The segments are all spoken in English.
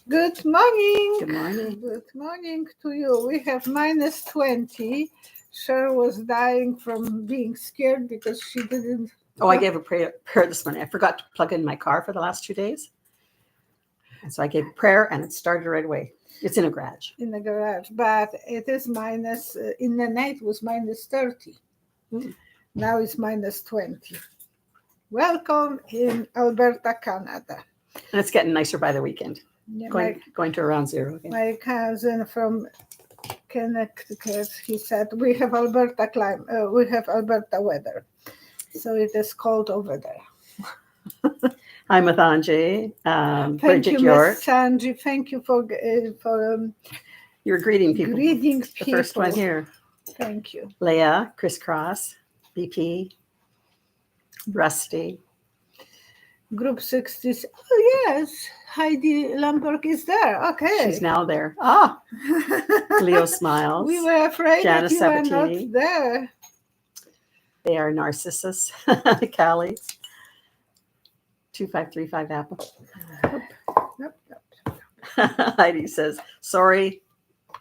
Good morning. Good morning. Good morning to you. We have minus 20. Cher was dying from being scared because she didn't. Oh, I gave a prayer this morning. I forgot to plug in my car for the last 2 days. And so I gave a prayer and it started right away. It's in a garage. In the garage, but it is minus, in the night was minus 30. Now it's minus 20. Welcome in Alberta, Canada. And it's getting nicer by the weekend. Yeah, going to around zero again. My cousin from Connecticut, he said, we have Alberta weather. So it is cold over there. I'm with Anjay, Thank Bridget you, York. Miss Sanji. Thank you for You're greeting people. greeting The people. first one here. Thank you. Leah, Crisscross, BP, Rusty. Group 60. Oh, yes. Heidi Lamberg is there. Okay. She's now there. Ah, Leo smiles. We were afraid Janice that you were Sabatini. not there. They are Narcissus, Callie. 2535 Apple. Yep. Heidi says, sorry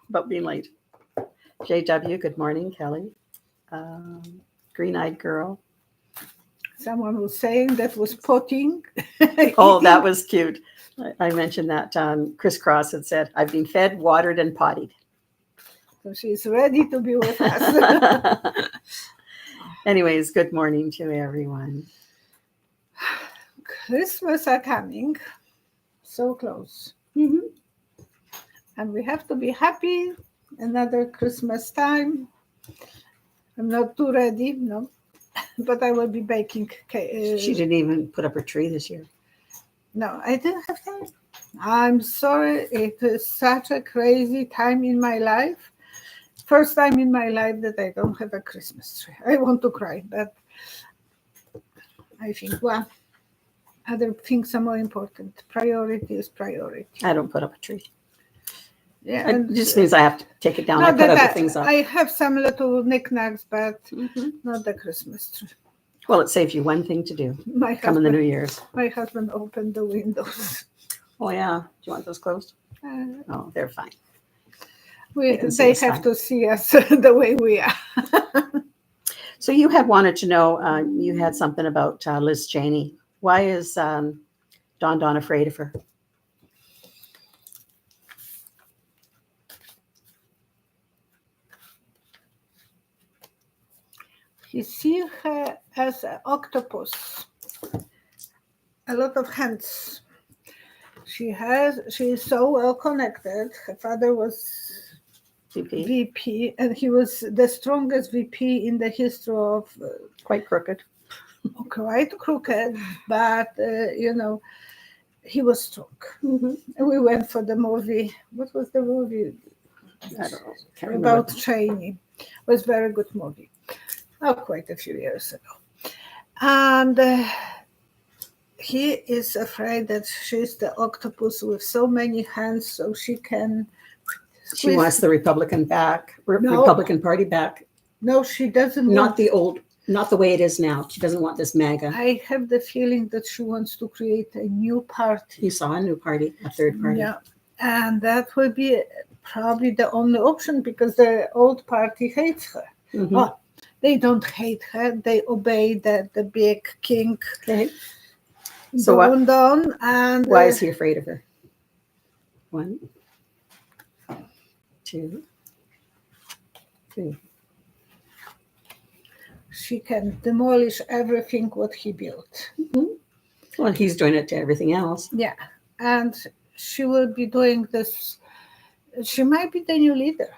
about being late. JW, good morning, Kelly. Green-eyed girl. Someone was saying that was potting. Oh, that was cute. I mentioned that Crisscross had said, I've been fed, watered, and potted. So she's ready to be with us. Anyways, good morning to everyone. Christmas are coming. So close. Mm-hmm. And we have to be happy. Another Christmas time. I'm not too ready, no. But I will be baking cake. She didn't even put up her tree this year. No, I didn't have time. I'm sorry. It is such a crazy time in my life. First time in my life that I don't have a Christmas tree. I want to cry, but I think, well, other things are more important. Priority is priority. I don't put up a tree. Yeah, It just means I have to take it down. I put other things up. I have some little knickknacks, but not the Christmas tree. Well, it saves you one thing to do. Come in the New Year's. My husband opened the windows. Oh, yeah. Do you want those closed? Oh, they're fine. They have to see us the way we are. So you had wanted to know, you had something about Liz Cheney. Why is Don afraid of her? He sees her as an octopus. A lot of hands. She is so well connected. Her father was VP, and he was the strongest VP in the history of quite crooked, but he was strong. And we went for the movie. What was the movie? I don't know. About Cheney. It was a very good movie. Quite a few years ago. And he is afraid that she's the octopus with so many hands, so she can. She wants the Republican Party back. No, she doesn't. Not the way it is now. She doesn't want this MAGA. I have the feeling that she wants to create a new party. You saw a new party, a third party. Yeah, and that will be probably the only option because the old party hates her. Oh, they don't hate her. They obey the big king. Okay. So why is he afraid of her? 1, 2, 3. She can demolish everything what he built. Well, he's doing it to everything else. Yeah, and she will be doing this. She might be the new leader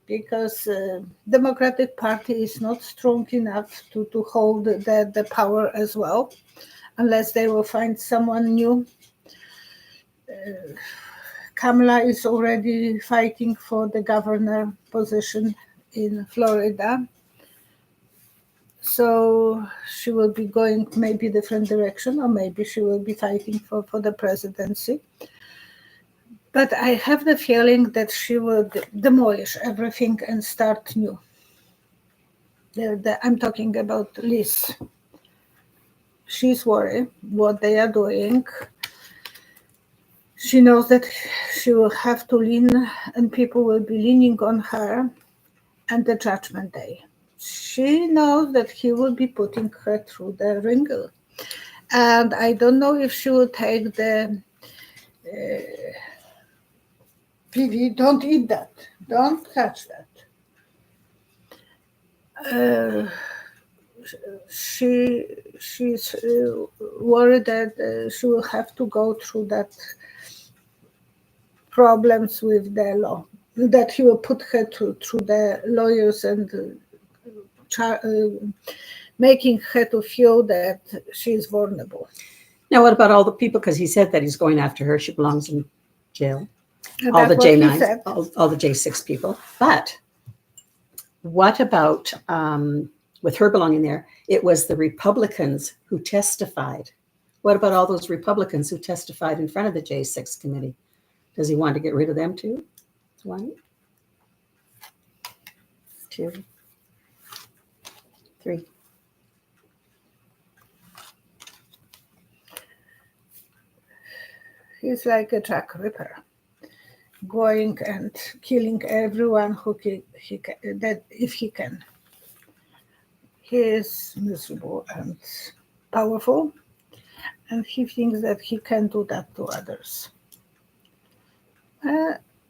because Democratic Party is not strong enough to hold the power as well, unless they will find someone new. Kamala is already fighting for the governor position in Florida. So she will be going maybe different direction, or maybe she will be fighting for the presidency. But I have the feeling that she will demolish everything and start new. I'm talking about Liz. She's worried what they are doing. She knows that she will have to lean, and people will be leaning on her and the judgment day. She knows that he will be putting her through the wringer. And I don't know if she will take the Vivi, don't eat that. Don't touch that. She's worried that she will have to go through that problems with the law, that he will put her through the lawyers and making her to feel that she is vulnerable. Now, what about all the people? Because he said that he's going after her. She belongs in jail. And All the that's what he J9s, said. all the J6 people. But what about with her belonging there? It was the Republicans who testified. What about all those Republicans who testified in front of the J6 committee? Does he want to get rid of them too? 1, 2, 3. He's like a Jack Ripper, going and killing everyone who he can, that if he can. He is miserable and powerful, and he thinks that he can do that to others.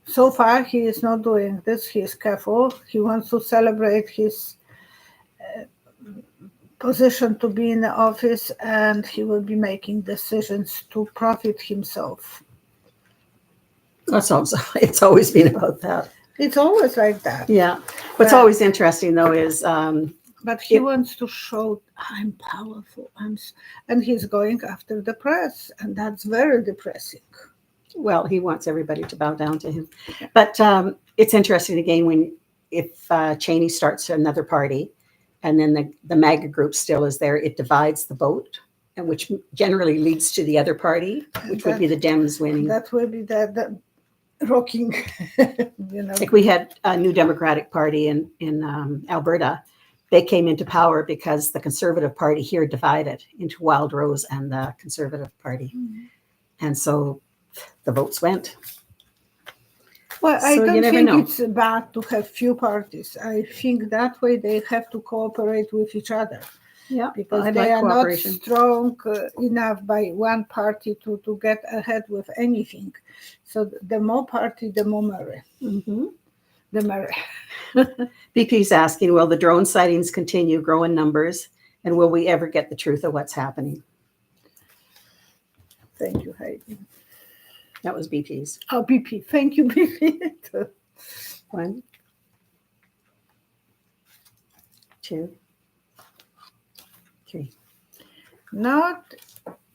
So far, he is not doing this. He is careful. He wants to celebrate his position to be in the office, and he will be making decisions to profit himself. It's always been about that. It's always like that. Yeah. What's always interesting, though, is but he wants to show I'm powerful, and he's going after the press, and that's very depressing. Well, he wants everybody to bow down to him. Yeah. But it's interesting again if Cheney starts another party, and then the MAGA group still is there, it divides the vote, and which generally leads to the other party, which would be the Dems winning. That would be the rocking, Like we had a New Democratic Party in Alberta. They came into power because the Conservative Party here divided into Wild Rose and the Conservative Party. Mm-hmm. And so the votes went. Well, I don't think it's bad to have few parties. I think that way they have to cooperate with each other. Yeah, because they are not strong enough by one party to get ahead with anything. So the more party, the more merry. Mm-hmm. The merry. BP's asking, will the drone sightings continue, grow in numbers, and will we ever get the truth of what's happening? Thank you, Heidi. That was BP's. Oh, BP. Thank you, BP. 1, 2, 3. Not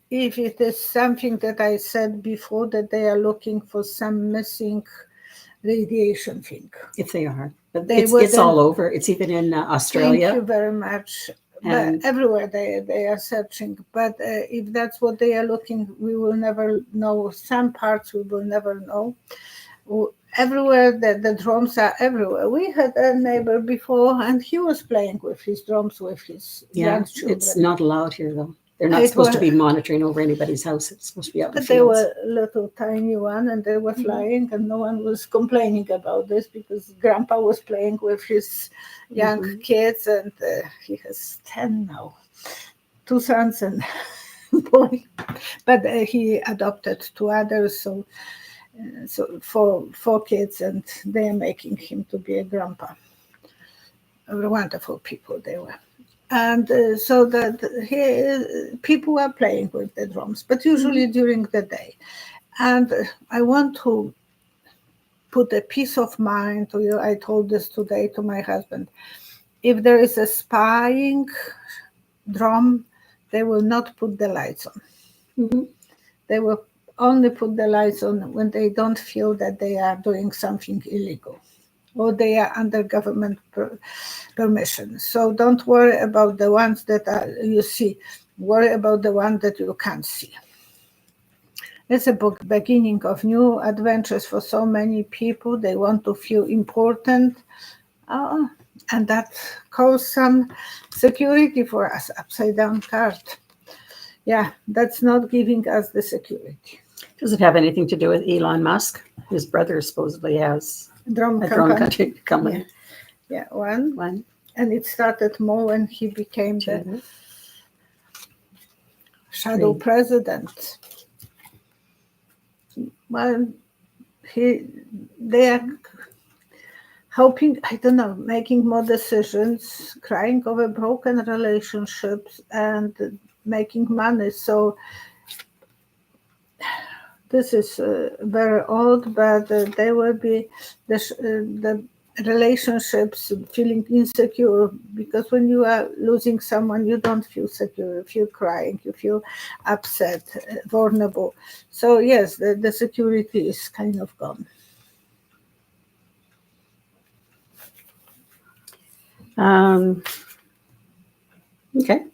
if it is something that I said before, that they are looking for some missing radiation thing. If they are. But it's all over. It's even in Australia. Thank you very much. But everywhere they are searching. But if that's what they are looking, we will never know. Some parts we will never know. Everywhere the drums are everywhere. We had a neighbor before, and he was playing with his drums with his grandchildren. It's not allowed here, though. They're not supposed to be monitoring over anybody's house. It's supposed to be out in the fields. They were little tiny one, and they were flying, and no one was complaining about this because Grandpa was playing with his young kids, and he has 10 now, 2 sons and boy. But he adopted 2 others, so 4 kids, and they are making him to be a grandpa. Wonderful people they were. And so that people are playing with the drums, but usually during the day. And I want to put a peace of mind to you. I told this today to my husband. If there is a spying drum, they will not put the lights on. Mm-hmm. They will only put the lights on when they don't feel that they are doing something illegal, or they are under government permission. So don't worry about the ones that you see. Worry about the one that you can't see. It's a beginning of new adventures for so many people. They want to feel important. And that calls some security for us, upside down card. Yeah, that's not giving us the security. Does it have anything to do with Elon Musk? His brother supposedly has Drone a drone company. company. Yeah, one. One, And it started more when he became the two, shadow three. president. Well, they are hoping, I don't know, making more decisions, crying over broken relationships, and making money. So this is very old, but they will be the relationships feeling insecure, because when you are losing someone, you don't feel secure, you feel crying, you feel upset, vulnerable. So yes, the security is kind of gone. Okay.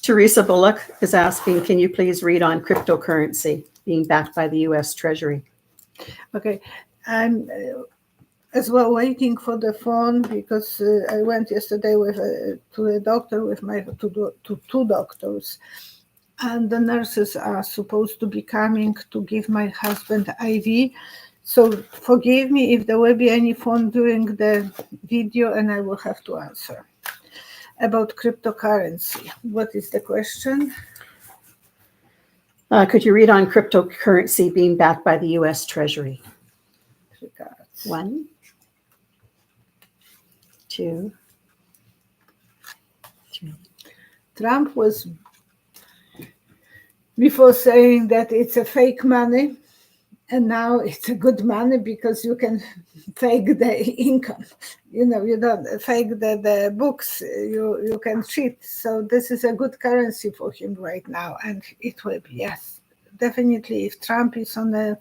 Teresa Bullock is asking, can you please read on cryptocurrency being backed by the U.S. Treasury? Okay, I'm as well waiting for the phone, because I went yesterday with to a doctor with my to two doctors, and the nurses are supposed to be coming to give my husband IV. So forgive me if there will be any phone during the video, and I will have to answer about cryptocurrency. What is the question? Could you read on cryptocurrency being backed by the U.S. Treasury? Regards. 1, 2, 3. Trump was before saying that it's a fake money, and now it's a good money because you can fake the income. You know, you don't fake the books, you can cheat. So this is a good currency for him right now, and it will be, yes, definitely. If Trump is on a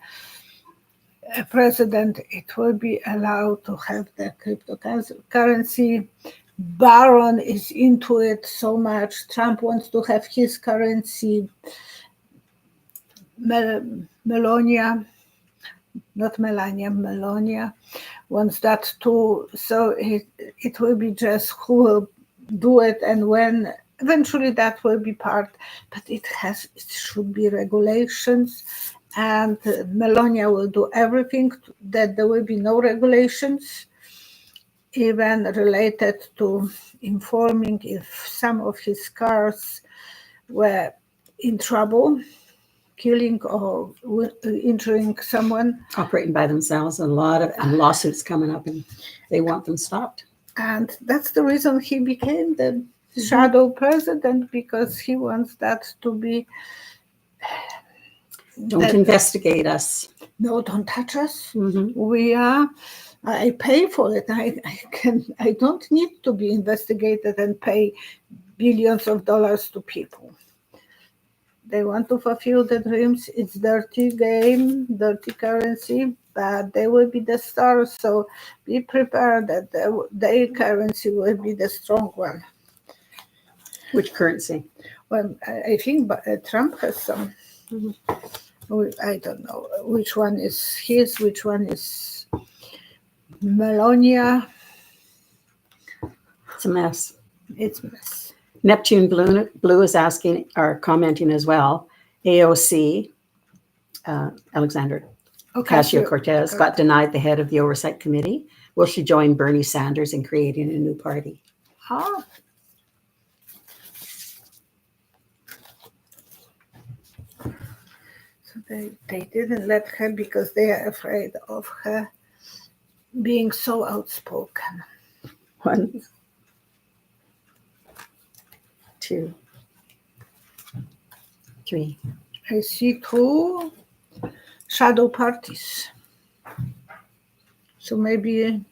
president, it will be allowed to have the cryptocurrency. Barron is into it so much. Trump wants to have his currency. Melania wants that too. So it will be just who will do it and when. Eventually that will be part, but it should be regulations, and Melania will do everything that there will be no regulations, even related to informing if some of his cars were in trouble, killing or injuring someone. Operating by themselves, and a lot of lawsuits coming up, and they want them stopped. And that's the reason he became the shadow president, because he wants that to be. Don't investigate us. No, don't touch us. Mm-hmm. We are. I pay for it. I don't need to be investigated and pay billions of dollars to people. They want to fulfill the dreams. It's dirty game, dirty currency, but they will be the stars. So be prepared that their currency will be the strong one. Which currency? Well, I think Trump has some. I don't know which one is his, which one is Melania. It's a mess. It's a mess. Neptune Blue is asking or commenting as well. AOC, Alexander Ocasio-Cortez, got denied the head of the Oversight Committee. Will she join Bernie Sanders in creating a new party? Oh. So they didn't let her because they are afraid of her being so outspoken. 1, 2, 3. I see 2 shadow parties. So maybe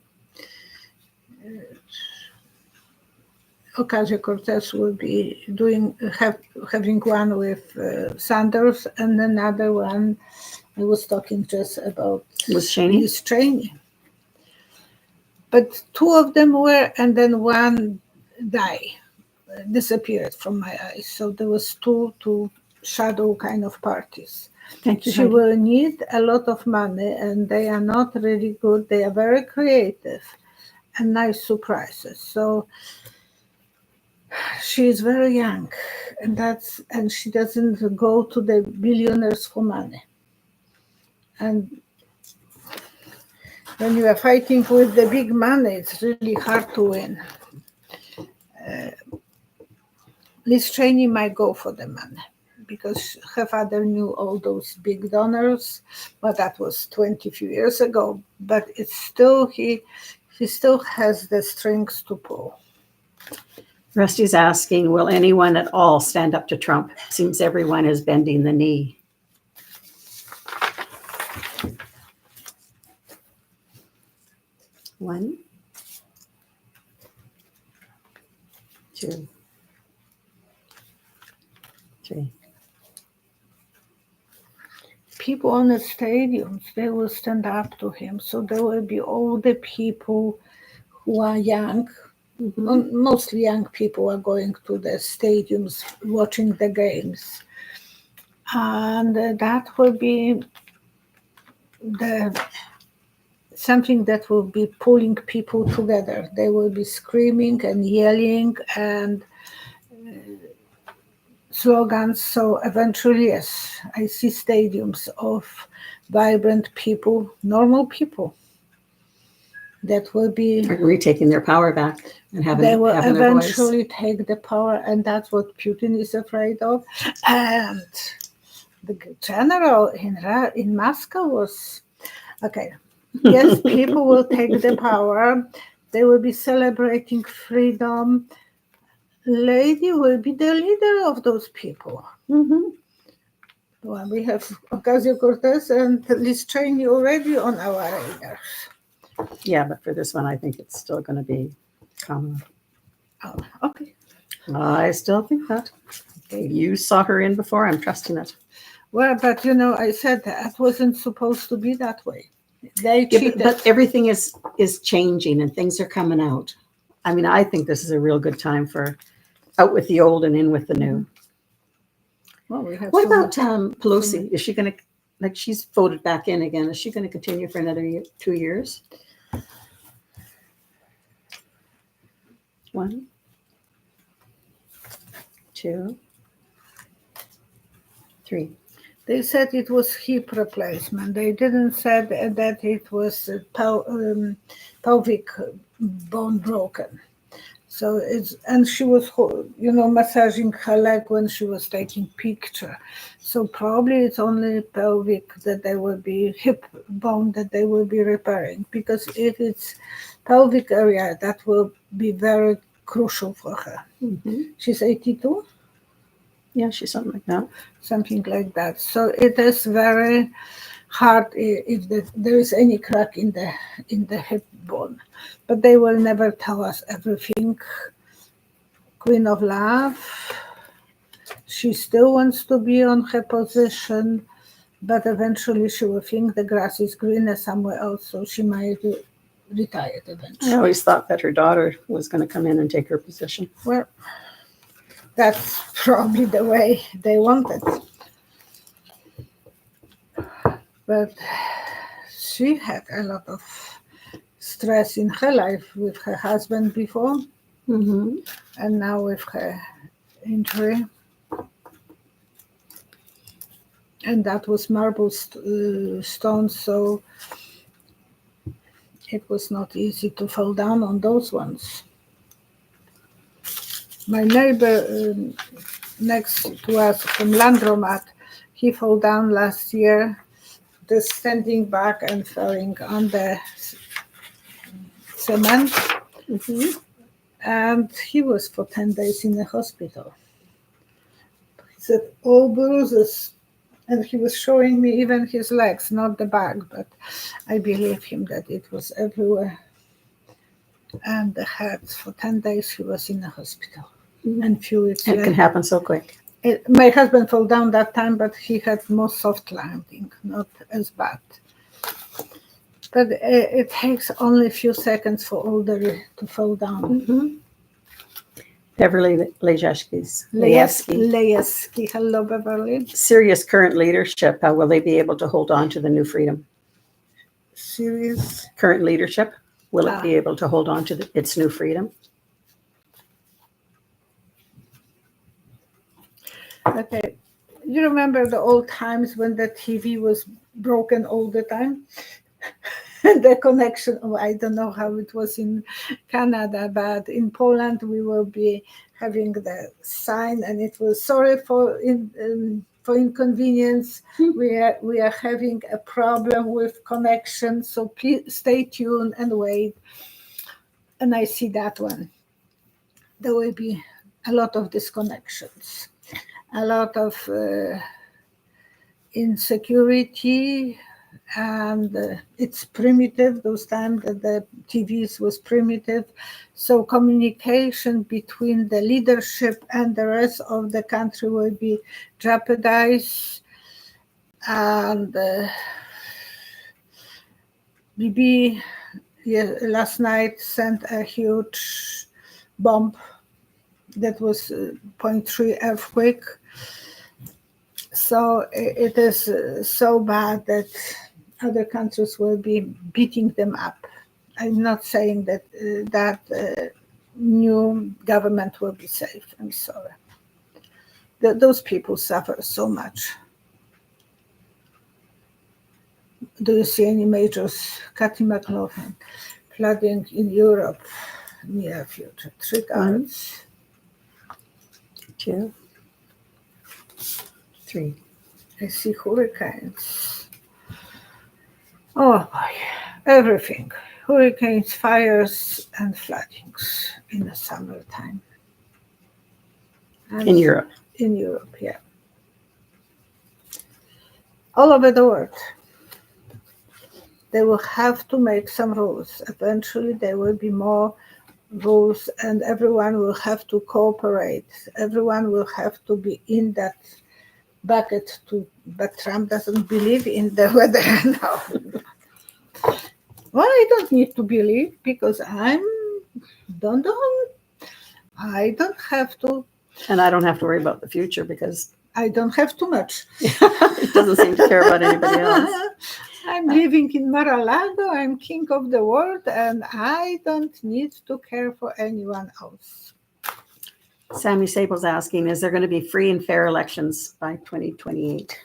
Ocasio-Cortez will be having one with Sanders, and another one I was talking just about Liz Cheney. Liz Cheney. But 2 of them were, and then one disappeared from my eyes. So there was two shadow kind of parties. Thank you. She will need a lot of money, and they are not really good. They are very creative and nice surprises. So She is very young, and she doesn't go to the billionaires for money. And when you are fighting with the big money, it's really hard to win. Liz Cheney might go for the money because her father knew all those big donors, but that was 20 few years ago. But it's still he still has the strings to pull. Rusty's asking, will anyone at all stand up to Trump? Seems everyone is bending the knee. One, two, three. People on the stadiums, they will stand up to him. So there will be all the people who are young. Mostly young people are going to the stadiums, watching the games. And that will be something that will be pulling people together. They will be screaming and yelling and slogans. So eventually, yes, I see stadiums of vibrant people, normal people that will be retaking their power back and having they will having their voice. eventually take the power, and that's what Putin is afraid of. And the general in Moscow was okay. Yes, people will take the power. They will be celebrating freedom. Lady will be the leader of those people. Well, we have Ocasio-Cortez and Liz Cheney already on our radar. Yeah, but for this one, I think it's still going to be Kamala. Oh, okay. I still think that. You saw her in before. I'm trusting it. Well, but I said that wasn't supposed to be that way. They cheated. Yeah, but everything is changing and things are coming out. I mean, I think this is a real good time for out with the old and in with the new. Well, we have what about Pelosi? Is she going to, she's voted back in again. Is she going to continue for another 2 years? 1, 2, 3. They said it was hip replacement. They didn't say that it was pelvic bone broken. So and she was, massaging her leg when she was taking picture. So probably it's only pelvic that they will be, hip bone that they will be repairing. Because if it's pelvic area, that will be very crucial for her. She's 82? Yeah, she's something like that. Something like that. So it is very hard if there is any crack in the hip bone. But they will never tell us everything. Queen of Love, she still wants to be on her position, but eventually she will think the grass is greener somewhere else, so she might retire eventually. I always thought that her daughter was going to come in and take her position. Well, that's probably the way they want it. But she had a lot of stress in her life with her husband before, and now with her injury. And that was marble stone, so it was not easy to fall down on those ones. My neighbor next to us from Landromat, he fell down last year, just standing back and falling on the cement. And he was for 10 days in the hospital. He said, all bruises. And he was showing me even his legs, not the back, but I believe him that it was everywhere. And the head, for 10 days he was in the hospital. And few weeks later. It can happen so quick. My husband fell down that time, but he had more soft landing, not as bad. But it takes only a few seconds for older to fall down. Beverly Lejeski. Hello, Beverly. Syria's current leadership, will they be able to hold on to the new freedom? Syria's current leadership, will it be able to hold on to its new freedom? Okay. You remember the old times when the TV was broken all the time? And the connection, oh, I don't know how it was in Canada, but in Poland we will be having the sign, and it was sorry for inconvenience. We are having a problem with connection, so please stay tuned and wait. And I see that one. There will be a lot of disconnections, a lot of insecurity, and it's primitive. Those times that the TVs was primitive, so communication between the leadership and the rest of the country will be jeopardized. And BB last night sent a huge bomb that was 0.3 earthquake. So it is so bad that other countries will be beating them up. I'm not saying that new government will be safe. I'm sorry. Those people suffer so much. Do you see any majors? Cathy McLaughlin, flooding in Europe, near future. 3 guards. 2, 3. I see hurricanes. Oh boy, everything. Hurricanes, fires, and floodings in the summertime. And In Europe. In Europe, yeah. All over the world. They will have to make some rules. Eventually, there will be more rules, and everyone will have to cooperate. Everyone will have to be in that bucket too. But Trump doesn't believe in the weather now. Well, I don't need to believe because I don't have to. And I don't have to worry about the future because I don't have too much. He doesn't seem to care about anybody else. I'm living in Mar-a-Lago. I'm king of the world, and I don't need to care for anyone else. Sammy Sable's asking, is there going to be free and fair elections by 2028?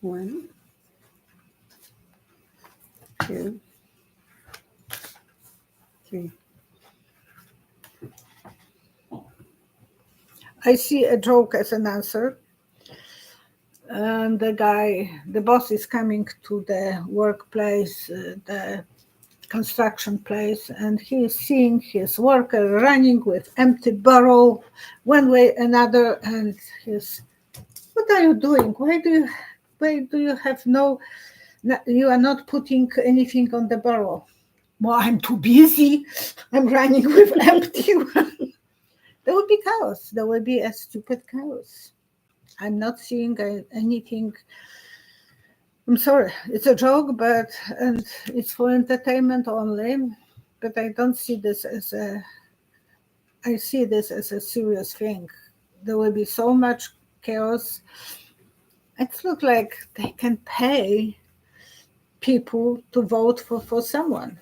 One, 2, 3. I see a joke as an answer. And the boss is coming to the workplace, the construction place, and he is seeing his worker running with empty barrel one way another, and he's, what are you doing? Why do you have you are not putting anything on the barrel? Well, I'm too busy. I'm running with empty one. There will be chaos. There will be a stupid chaos. I'm not seeing anything. I'm sorry, it's a joke, and it's for entertainment only. But I don't see this as I see this as a serious thing. There will be so much chaos. It looks like they can pay people to vote for someone.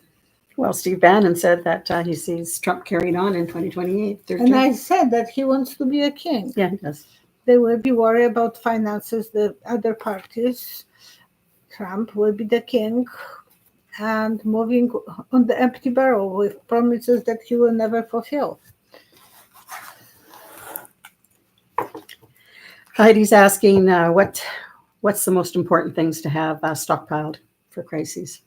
Well, Steve Bannon said that he sees Trump carrying on in 2028. And I said that he wants to be a king. Yeah, he does. They will be worried about finances, the other parties. Trump will be the king and moving on the empty barrel with promises that he will never fulfill. Heidi's asking, what's the most important things to have stockpiled for crises?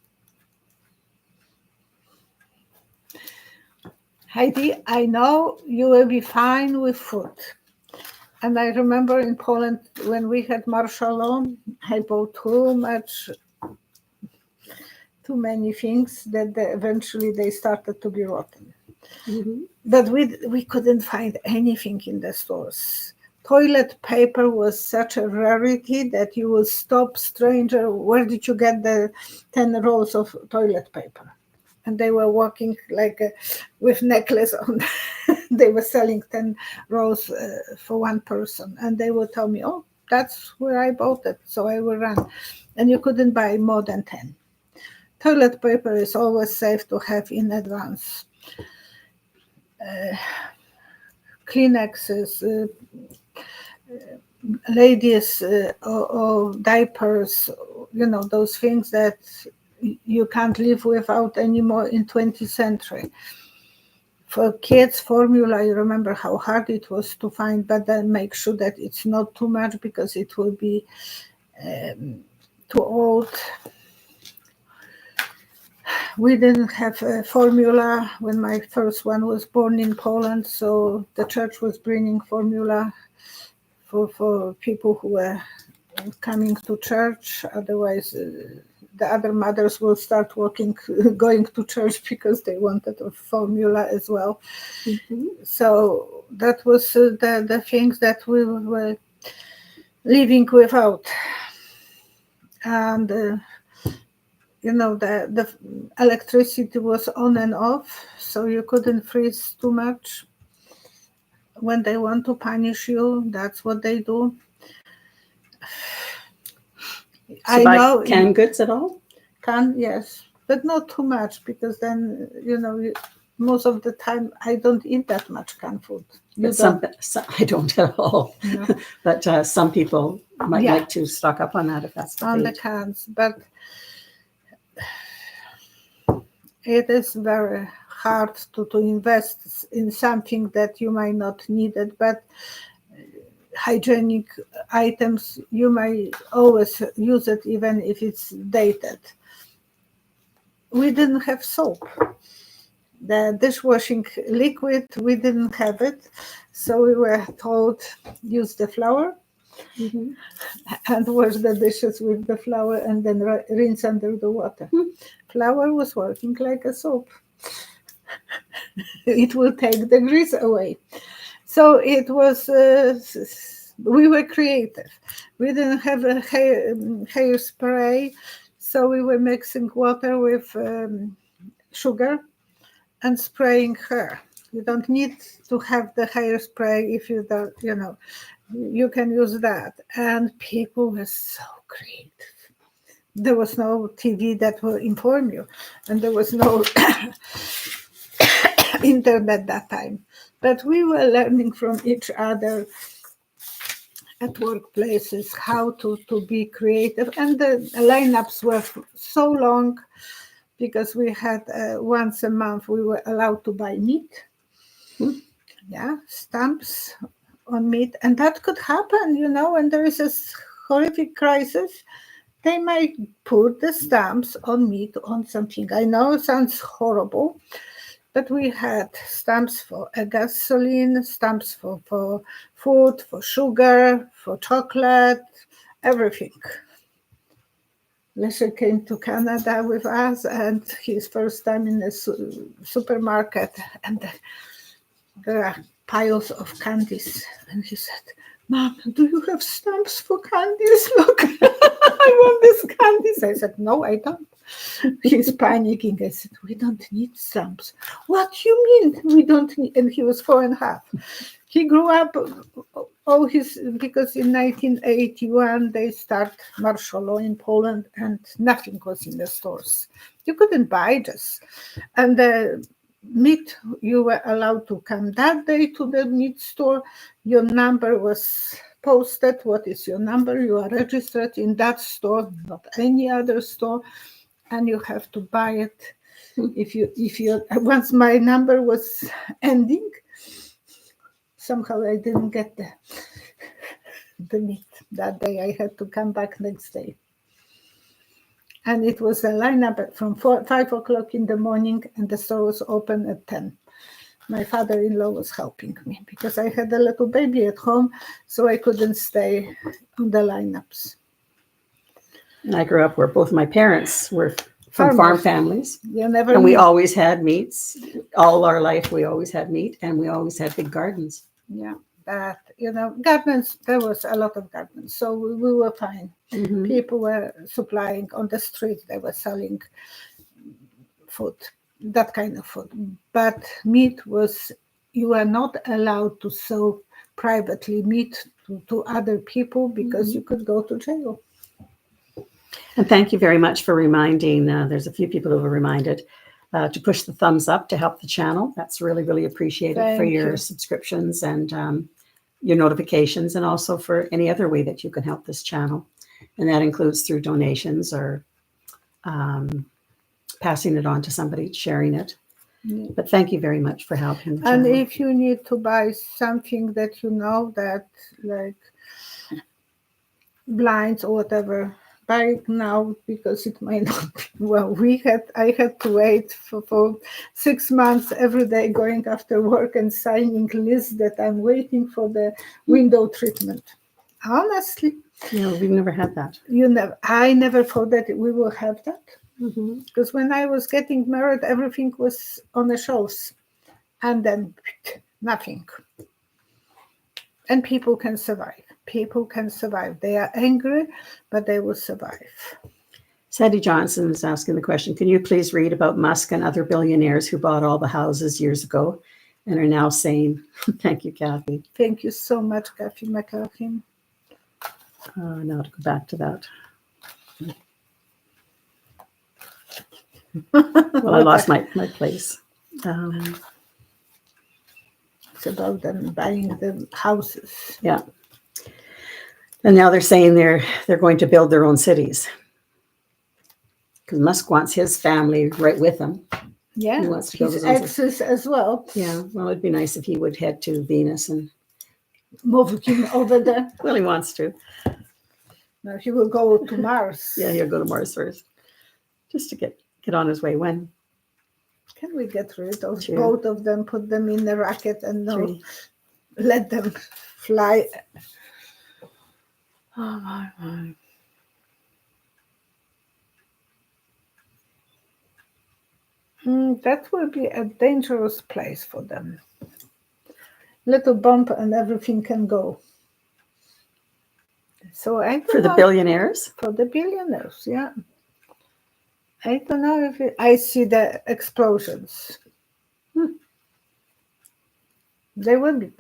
Heidi, I know you will be fine with food. And I remember in Poland, when we had martial law, I bought too many things that eventually they started to be rotten. Mm-hmm. But we couldn't find anything in the stores. Toilet paper was such a rarity that you will stop, stranger, where did you get the 10 rolls of toilet paper? And they were walking with necklace on. They were selling 10 rolls for one person. And they would tell me, oh, that's where I bought it. So I will run. And you couldn't buy more than 10. Toilet paper is always safe to have in advance. Kleenexes, ladies, or diapers, those things that you can't live without anymore in 20th century. For kids, formula, I remember how hard it was to find, but then make sure that it's not too much because it will be too old. We didn't have a formula when my first one was born in Poland, so the church was bringing formula for people who were coming to church. Otherwise, the other mothers will start going to church because they wanted a formula as well. Mm-hmm. So that was the things that we were living without. And the electricity was on and off, so you couldn't freeze too much. When they want to punish you, that's what they do. So I know canned goods at all? Yes, but not too much, because then, most of the time I don't eat that much canned food. Some I don't at all. No. But some people might like to stock up on that if that's on the cans. But it is very hard to invest in something that you might not need it, but hygienic items, you might always use it even if it's dated. We didn't have soap. The dishwashing liquid, we didn't have it. So we were told, use the flour, mm-hmm. and wash the dishes with the flour and then rinse under the water. Mm-hmm. Flour was working like a soap. It will take the grease away. So it was, we were creative. We didn't have a hair spray, so we were mixing water with sugar and spraying hair. You don't need to have the hairspray if you don't, you can use that. And people were so creative. There was no TV that will inform you, and there was no internet that time. But we were learning from each other at workplaces how to be creative. And the lineups were so long, because we had once a month we were allowed to buy meat. Stamps on meat. And that could happen, when there is a horrific crisis, they might put the stamps on meat on something. I know it sounds horrible, but we had stamps for gasoline, stamps for food, for sugar, for chocolate, everything. Leszek came to Canada with us, and his first time in a supermarket, and there are piles of candies. And he said, "Mom, do you have stamps for candies? Look, I want these candies." I said, "No, I don't." He's panicking. I said, "We don't need stamps." "What do you mean we don't need?" And he was 4.5. He grew up because in 1981 they start martial law in Poland, and nothing was in the stores. You couldn't buy this. And the meat, you were allowed to come that day to the meat store. Your number was posted. What is your number? You are registered in that store, not any other store, and you have to buy it. If you once my number was ending, somehow I didn't get the meat that day. I had to come back next day. And it was a lineup from 5 o'clock in the morning, and the store was open at 10. My father-in-law was helping me because I had a little baby at home, so I couldn't stay on the lineups. And I grew up where both my parents were from farm families. And we always had meats. All our life, we always had meat, and we always had big gardens. Yeah, that, gardens, there was a lot of gardens, so we were fine. Mm-hmm. People were supplying on the street, they were selling food, that kind of food. But meat was, you were not allowed to sell privately meat to other people, because you could go to jail. And thank you very much for reminding, there's a few people who were reminded to push the thumbs up to help the channel. That's really, really appreciated for Thank your you. subscriptions and your notifications, and also for any other way that you can help this channel. And that includes through donations or passing it on to somebody, sharing it. Yeah. But thank you very much for helping the And channel. if you need to buy something that you know that, like blinds or whatever, buy it now, because it might not be. Well, I had to wait for 6 months every day going after work and signing lists that I'm waiting for the window treatment. Honestly, No, we've never had that. I never thought that we will have that. Mm-hmm. Because when I was getting married, everything was on the shelves, and then nothing. And people can survive. People can survive. They are angry, but they will survive. Sandy Johnson is asking the question, can you please read about Musk and other billionaires who bought all the houses years ago and are now sane? Thank you, Kathy. Thank you so much, Kathy McLaughlin. Now to go back to that. Well, I lost my place. It's about them buying the houses. Yeah. And now they're saying they're going to build their own cities. Because Musk wants his family right with him. Yeah, He wants to build his his own exes as well. Yeah, well, it'd be nice if he would head to Venus and... Move him over there. Well, he wants to. No, he will go to Mars. Yeah, he'll go to Mars first. Just to get on his way. When? Can we get rid of True. both of them, put them in a rocket and True. let them fly? Oh my. That will be a dangerous place for them. Little bump and everything can go. So I don't For the know. billionaires? For the billionaires, yeah. I don't know if I see the explosions. They will be.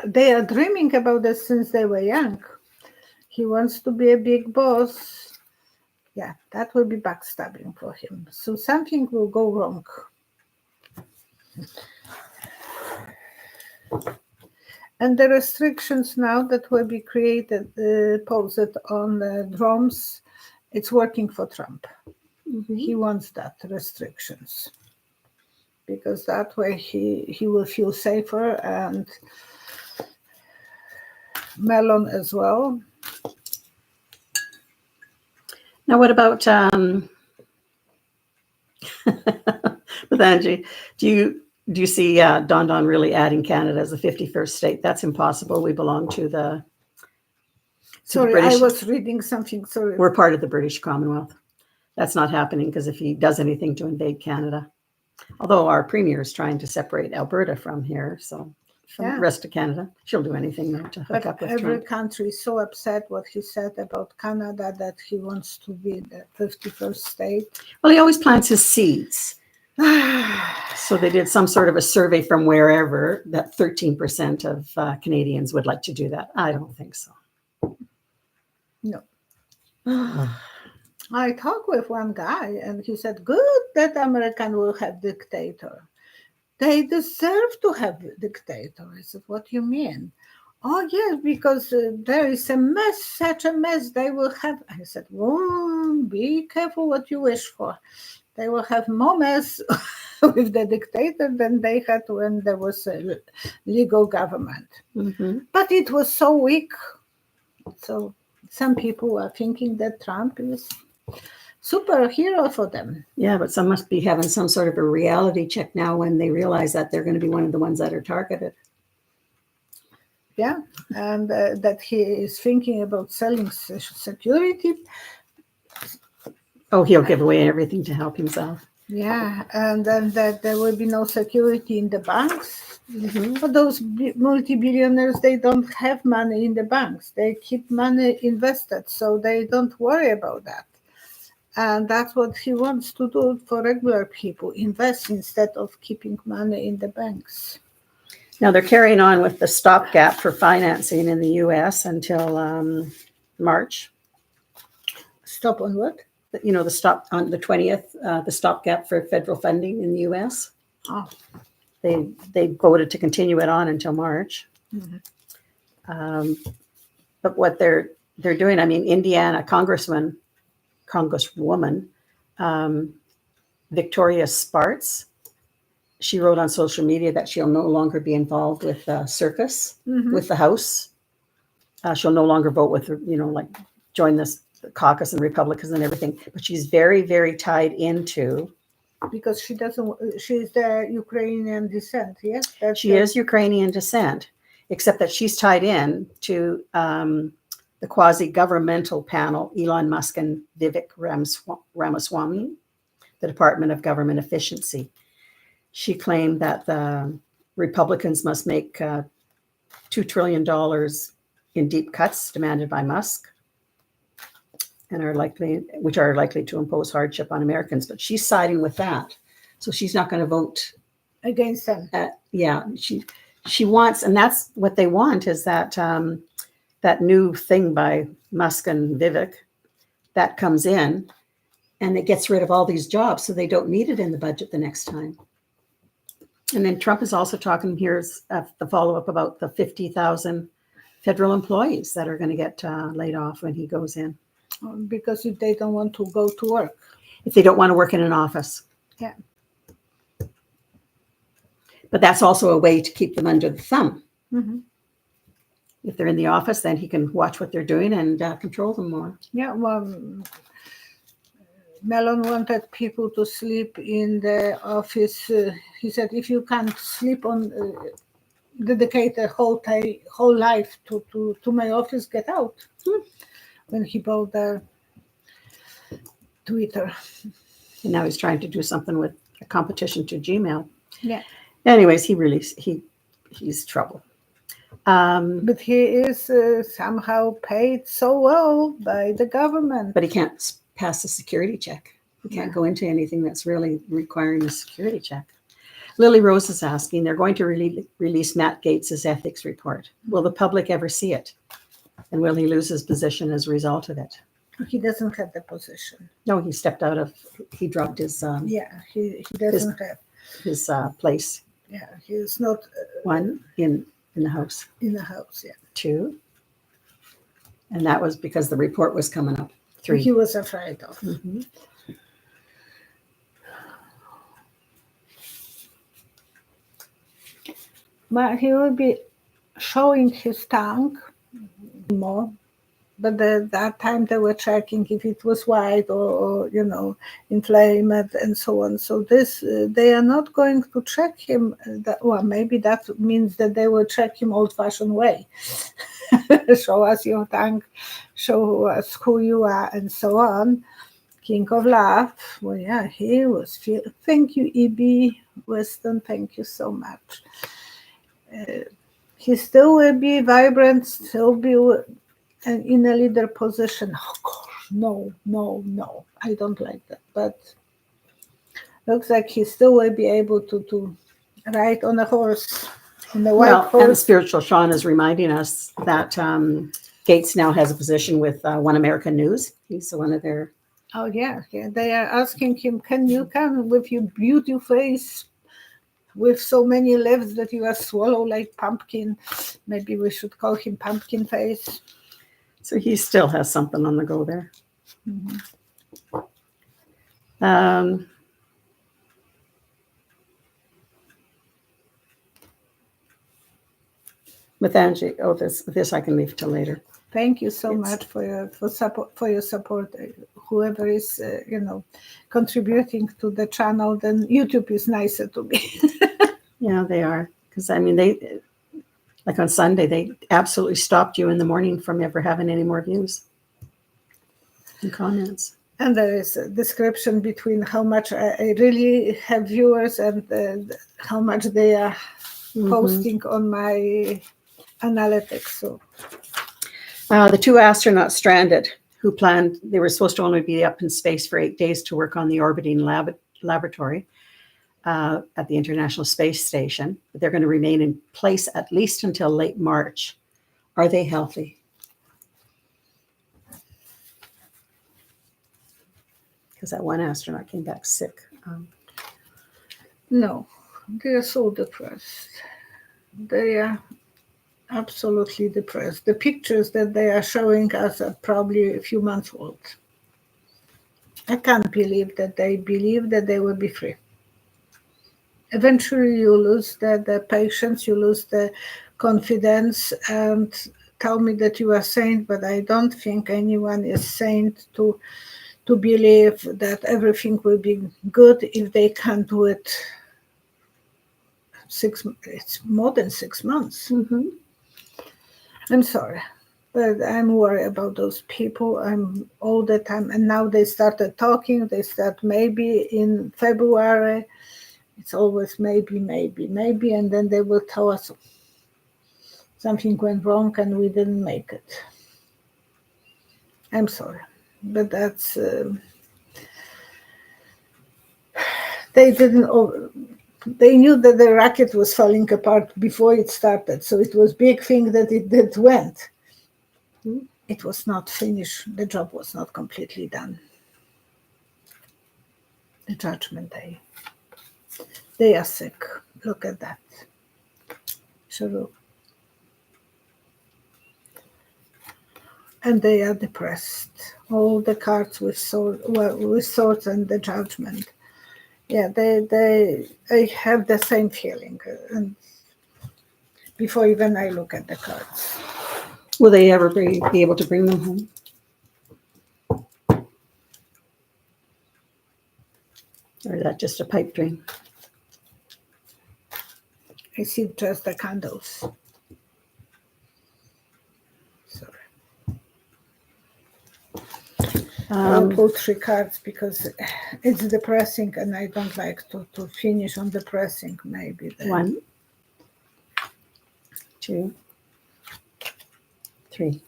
They are dreaming about this since they were young. He wants to be a big boss. Yeah, that will be backstabbing for him. So something will go wrong. And the restrictions now that will be created, posed on drones, it's working for Trump. Mm-hmm. He wants that restrictions, because that way he will feel safer, and Melon as well. Now, what about with Angie? Do you see Don really adding Canada as a 51st state? That's impossible. We belong to the Sorry, British. I was reading something. Sorry. We're part of the British Commonwealth. That's not happening, because if he does anything to invade Canada, although our premier is trying to separate Alberta from here, so from the rest of Canada, she'll do anything though to hook up with every Trump. country is so upset what he said about Canada that he wants to be the 51st state. Well, he always plants his seeds. So they did some sort of a survey from wherever that 13% of Canadians would like to do that. I don't think so. No. I talked with one guy and he said, good that American will have dictator. They deserve to have dictator. I said, what do you mean? Oh, yes, because there is a mess, such a mess they will have. I said, well, be careful what you wish for. They will have more mess with the dictator than they had when there was a legal government. Mm-hmm. But it was so weak. So some people are thinking that Trump is superhero for them. Yeah, but some must be having some sort of a reality check now when they realize that they're going to be one of the ones that are targeted. Yeah, and that he is thinking about selling security. Oh, he'll give away everything to help himself. Yeah, and then that there will be no security in the banks. Mm-hmm. For those multi-billionaires, they don't have money in the banks. They keep money invested, so they don't worry about that. And that's what he wants to do for regular people, invest instead of keeping money in the banks. Now they're carrying on with the stopgap for financing in the U.S. until March. Stop on what? the stop on the 20th, the stopgap for federal funding in the U.S. Oh. They voted to continue it on until March. Mm-hmm. But what they're doing, I mean, Indiana Congresswoman, Victoria Spartz, she wrote on social media that she'll no longer be involved with circus, with the House. She'll no longer vote with, like join the caucus and Republicans and everything. But she's very, very tied into. Because she's the Ukrainian descent, yes? She is Ukrainian descent, except that she's tied in to the quasi-governmental panel, Elon Musk and Vivek Ramaswamy, the Department of Government Efficiency. She claimed that the Republicans must make $2 trillion in deep cuts demanded by Musk, and which are likely to impose hardship on Americans. But she's siding with that, so she's not going to vote against them. She wants, and that's what they want, is that that new thing by Musk and Vivek that comes in, and it gets rid of all these jobs, so they don't need it in the budget the next time. And then Trump is also talking, here's the follow-up about the 50,000 federal employees that are going to get laid off when he goes in. Because if they don't want to go to work. If they don't want to work in an office. Yeah. But that's also a way to keep them under the thumb. Mm-hmm. If they're in the office, then he can watch what they're doing and control them more. Yeah, well, Mellon wanted people to sleep in the office. He said, if you can't sleep dedicate a whole life to my office, get out. When he bought the Twitter. And now he's trying to do something with a competition to Gmail. Yeah. Anyways, he's trouble. But he is somehow paid so well by the government. But he can't pass a security check. He can't go into anything that's really requiring a security check. Lily Rose is asking, they're going to release Matt Gaetz' ethics report. Will the public ever see it? And will he lose his position as a result of it? He doesn't have the position. No, he stepped out of, he dropped his... he doesn't have. His place. Yeah, he's not... 1, in the House. In the House, yeah. 2. And that was because the report was coming up. 3. He was afraid of. Mm-hmm. But he will be showing his tongue more. But that time they were checking if it was white or inflamed and so on. So they are not going to check him. Maybe that means that they will check him old-fashioned way. Show us your tongue, show us who you are, and so on. King of Love. Well, yeah, he was. Thank you, E.B. Weston. Thank you so much. He still will be vibrant, still be in a leader position. Oh gosh, no. I don't like that. But looks like he still will be able to ride on a horse, on the white horse. And Spiritual Sean is reminding us that Gaetz now has a position with One American News. He's one of their... Oh, yeah. They are asking him, can you come with your beauty face with so many leaves that you are swallow like pumpkin? Maybe we should call him Pumpkin Face. So he still has something on the go there. Mm-hmm. With Angie, this I can leave till later. Thank you so much for your support. Whoever is contributing to the channel, then YouTube is nicer to me. Yeah, they are, because I mean they, like on Sunday, they absolutely stopped you in the morning from ever having any more views and comments. And there is a description between how much I really have viewers and how much they are posting on my analytics. So. The 2 astronauts stranded who they were supposed to only be up in space for 8 days to work on the orbiting laboratory at the International Space Station. But they're going to remain in place at least until late March. Are they healthy? because that one astronaut came back sick. No, they are so depressed. They are absolutely depressed. The pictures that they are showing us are probably a few months old. I can't believe that they believe that they will be free. Eventually you lose the patience, you lose the confidence, and tell me that you are sane, but I don't think anyone is sane to believe that everything will be good if they can't do it. It's more than 6 months. Mm-hmm. I'm sorry, but I'm worried about those people. I'm all the time, and now they started talking. They start maybe in February. It's always maybe, and then they will tell us something went wrong and we didn't make it. I'm sorry, but that's they didn't. They knew that the rocket was falling apart before it started, so it was big thing that it went. It was not finished. The job was not completely done. The Judgment Day. They are sick. Look at that. Sure. And they are depressed. All the cards with swords and the Judgment. Yeah, I have the same feeling. And before even I look at the cards. Will they ever be able to bring them home? Or is that just a pipe dream? I see just the candles. Sorry. I'll pull 3 cards because it's depressing and I don't like to finish on depressing maybe. Then. 1, 2, 3.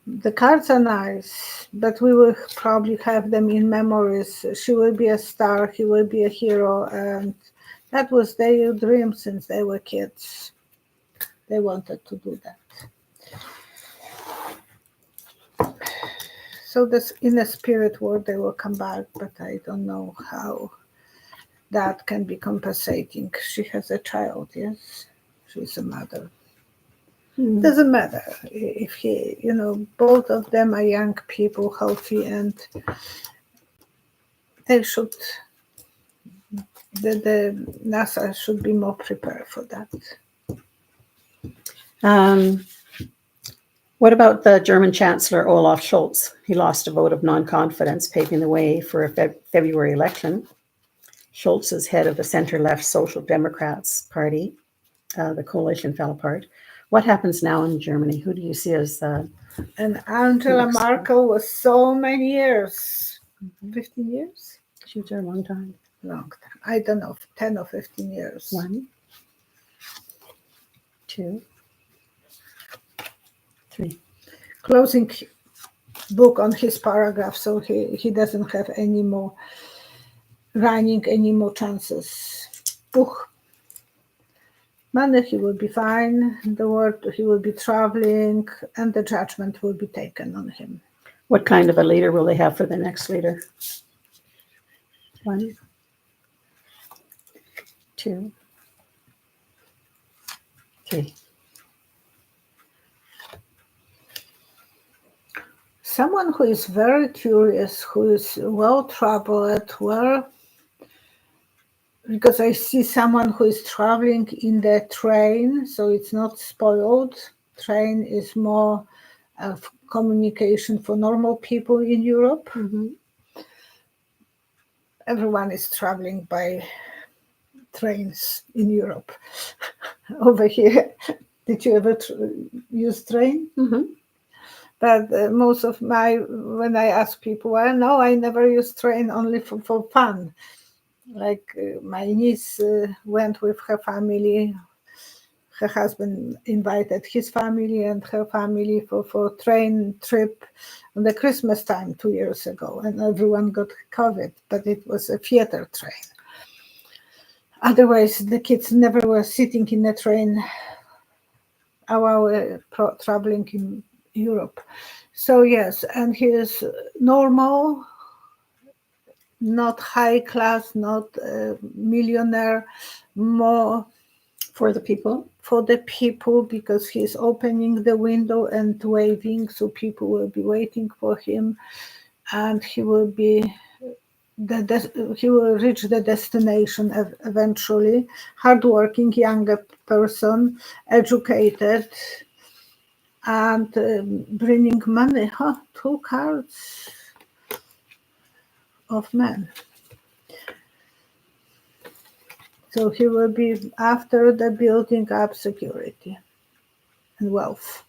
The cards are nice, but we will probably have them in memories. She will be a star, he will be a hero, and that was their dream since they were kids. They wanted to do that. So this in the spirit world they will come back, but I don't know how that can be compensating. She has a child, yes? She's a mother. Doesn't matter if he, both of them are young people, healthy, and they should, the NASA should be more prepared for that. What about the German Chancellor Olaf Scholz? He lost a vote of non-confidence, paving the way for a February election. Scholz is head of the center-left Social Democrats Party. The coalition fell apart. What happens now in Germany? Who do you see as And Angela Merkel was so many years. 15 years? She was there a long time. Long time. I don't know, 10 or 15 years. 1, 2, 3. Closing book on his paragraph, so he doesn't have any more running, any more chances. Money, he will be fine. The world, he will be traveling, and the judgment will be taken on him. What kind of a leader will they have for the next leader? 1, 2, 3. Someone who is very curious, who is well-traveled, because I see someone who is traveling in the train, so it's not spoiled. Train is more of communication for normal people in Europe. Everyone is traveling by trains in Europe. Over here, did you ever use train? But most of when I ask people, well, no, I never use train, only for fun. Like my niece went with her family. Her husband invited his family and her family for train trip on the Christmas time 2 years ago, and everyone got COVID, but it was a theater train. Otherwise, the kids never were sitting in a train traveling in Europe. So yes, and he is normal, not high class, not a millionaire, more For the people. for the people, because he's opening the window and waving, so people will be waiting for him, and he will reach the destination eventually. Hardworking younger person, educated, and bringing money. Two cards of men. So he will be after the building up security and wealth.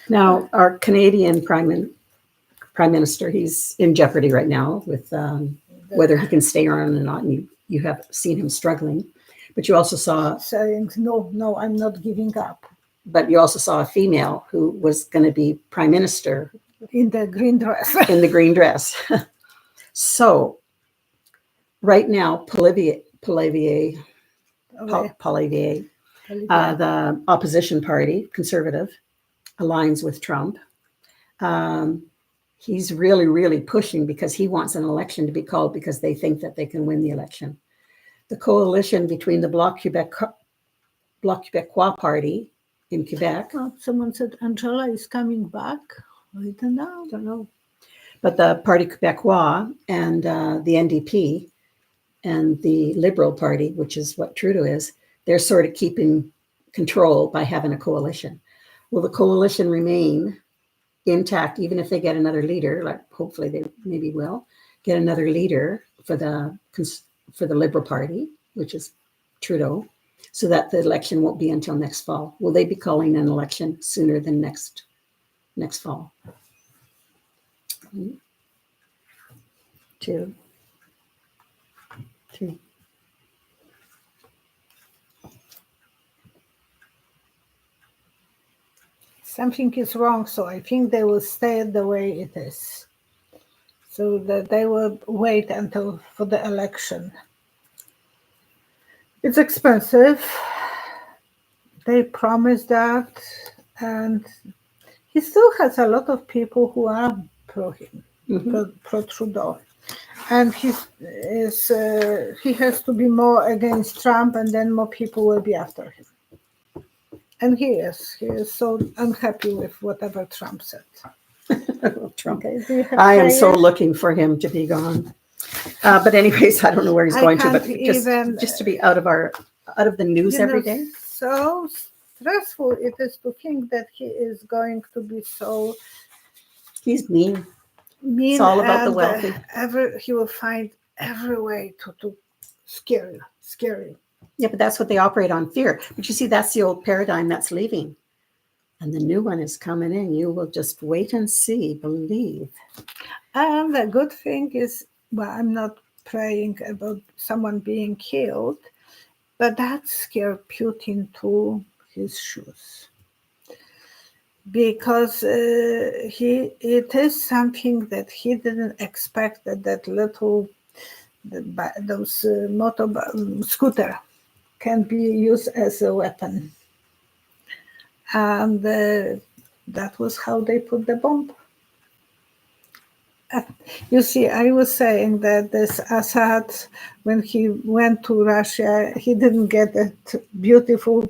Now, our Canadian Prime Minister, he's in jeopardy right now with whether he can stay on or not. And you have seen him struggling. But you also saw... saying, no, I'm not giving up. But you also saw a female who was going to be prime minister. In the green dress. In the green dress. So, right now, Poilievre, the opposition party, conservative, aligns with Trump. He's really, really pushing because he wants an election to be called because they think that they can win the election. The coalition between the Bloc Québécois party in Quebec. Someone said Angela is coming back. I don't know. But the Parti Québécois and the NDP and the Liberal Party, which is what Trudeau is, they're sort of keeping control by having a coalition. Will the coalition remain intact even if they get another leader? Like hopefully they maybe will get another leader for the Liberal Party, which is Trudeau, so that the election won't be until next fall. Will they be calling an election sooner than next fall? 1, 2, 3. Something is wrong, so I think they will stay the way it is. So that they will wait until for the election. It's expensive. They promised that, and he still has a lot of people who are pro him, pro Trudeau, and he has to be more against Trump, and then more people will be after him. And he is so unhappy with whatever Trump said. Trump. Okay, I am so looking for him to be gone. But anyways, I don't know where he's going to, but just to be out of the news every day. So stressful it is to think that he is going to be so. He's mean. It's all about the wealthy. He will find every way to scare you. Yeah, but that's what they operate on, fear. But you see, that's the old paradigm that's leaving. And the new one is coming in. You will just wait and see, believe. And the good thing is, well, I'm not praying about someone being killed, but that scared Putin to his shoes. Because it is something that he didn't expect, that little, those scooter can be used as a weapon. And that was how they put the bomb. You see, I was saying that this Assad, when he went to Russia, he didn't get a beautiful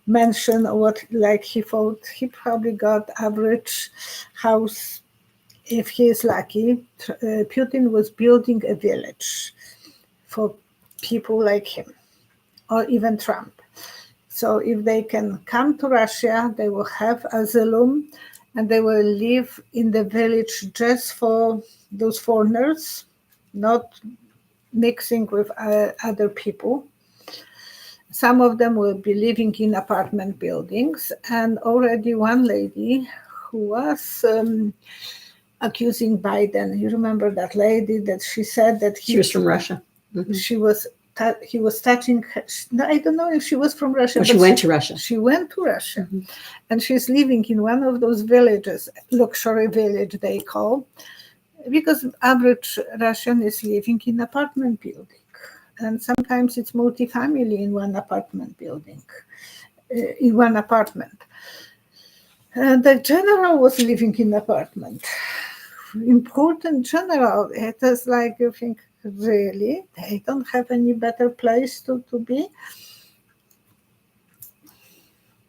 mansion or what like he thought. He probably got average house if he is lucky. Putin was building a village for people like him, or even Trump. So if they can come to Russia, they will have asylum, and they will live in the village just for those foreigners, not mixing with other people. Some of them will be living in apartment buildings. And already one lady who was accusing Biden, you remember that lady that she said that she was from Russia. Mm-hmm. He was touching her. I don't know if she was from Russia. Well, she went to Russia. She went to Russia. And she's living in one of those villages, luxury village they call, because average Russian is living in apartment building. And sometimes it's multifamily in one apartment building. in one apartment. And the general was living in apartment. Important general. It is like you think, really? They don't have any better place to be?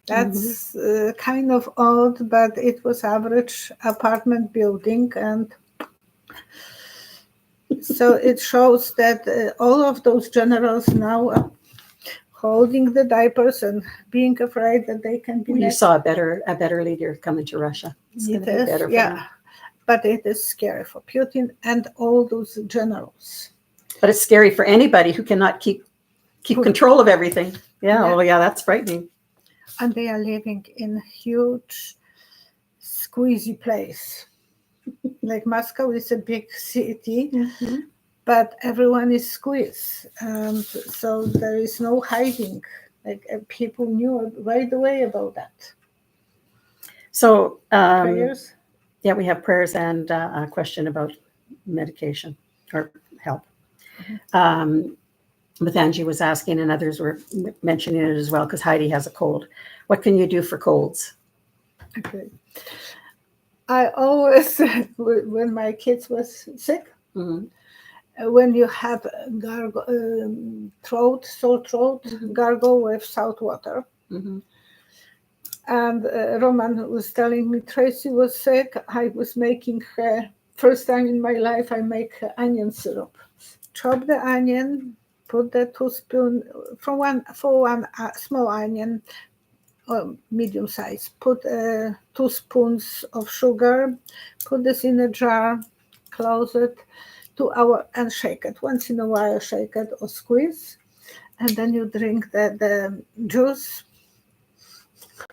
That's kind of odd, but it was average apartment building, and so it shows that all of those generals now are holding the diapers and being afraid that they can be. You saw a better leader coming to Russia. It's going to be better for them. But it is scary for Putin and all those generals. But it's scary for anybody who cannot keep control of everything. Yeah. Oh, yeah, that's frightening. And they are living in a huge, squeezy place. Like Moscow is a big city, but everyone is squeezed. And so there is no hiding. Like people knew right away about that. So, prayers? Yeah, we have prayers and a question about medication or help. Mathanji was asking, and others were mentioning it as well, because Heidi has a cold. What can you do for colds? Okay. I always, when my kids was sick, when you have sore throat, gargle with salt water. And Roman was telling me Tracy was sick. I was making her, first time in my life, I make onion syrup. Chop the onion, put the 2 spoons, for one small onion, medium size, put 2 spoons of sugar, put this in a jar, close it 2 hours and shake it. Once in a while, shake it or squeeze. And then you drink the juice.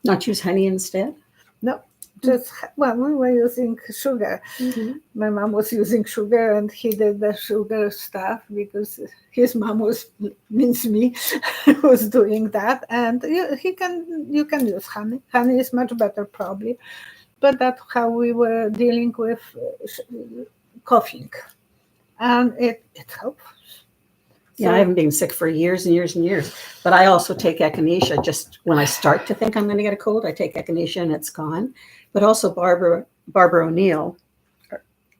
Not use honey instead? No, just, well, we were using sugar. My mom was using sugar, and he did the sugar stuff because his mom means me, was doing that. And you can use honey. Honey is much better probably, but that's how we were dealing with coughing, and it helped. Yeah, I haven't been sick for years and years and years, but I also take echinacea. Just when I start to think I'm going to get a cold, I take echinacea and it's gone. But also Barbara O'Neill,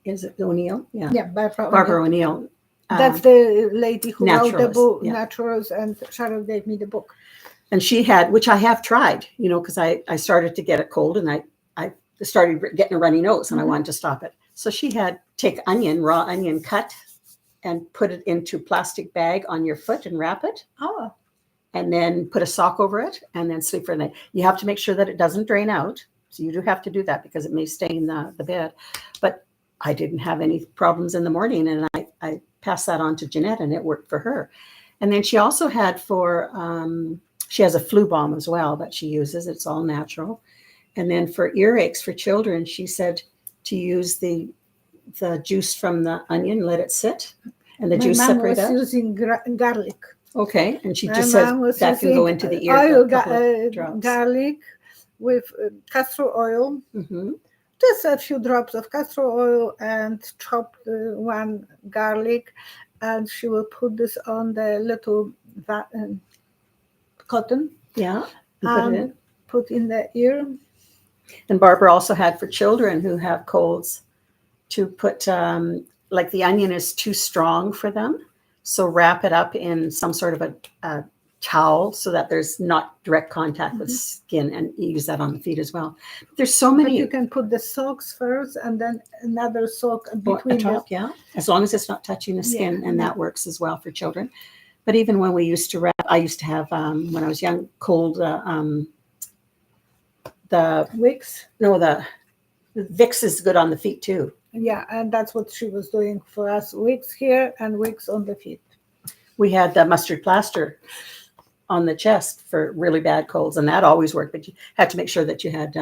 is it O'Neill? Yeah, Barbara O'Neill. That's the lady who wrote the book, yeah. Naturals, and Cheryl gave me the book. And she had, which I have tried, because I started to get a cold, and I started getting a runny nose, and I wanted to stop it. So she had take raw onion cut, and put it into plastic bag on your foot and wrap it. Oh. And then put a sock over it and then sleep for the night. You have to make sure that it doesn't drain out. So you do have to do that because it may stain the bed. But I didn't have any problems in the morning, and I passed that on to Jeanette, and it worked for her. And then she also had she has a flu balm as well that she uses. It's all natural. And then for earaches for children, she said to use the juice from the onion, let it sit, and the juice separate out. My mom was using garlic. Okay, and she just said that can go into the ear. Oil, garlic with castor oil, just a few drops of castor oil, and chopped 1 garlic, and she will put this on the little cotton. Yeah, and put in the ear. And Barbara also had for children who have colds to put, like the onion is too strong for them. So wrap it up in some sort of a towel so that there's not direct contact with skin, and you use that on the feet as well. There's so many. But you can put the socks first and then another sock between top, yeah, as long as it's not touching the skin, and that works as well for children. But even when we used to wrap, I used to have, when I was young, cold, the Vicks. No, the Vicks is good on the feet too. Yeah, and that's what she was doing for us. Vicks here and Vicks on the feet. We had the mustard plaster on the chest for really bad colds, and that always worked. But you had to make sure that you had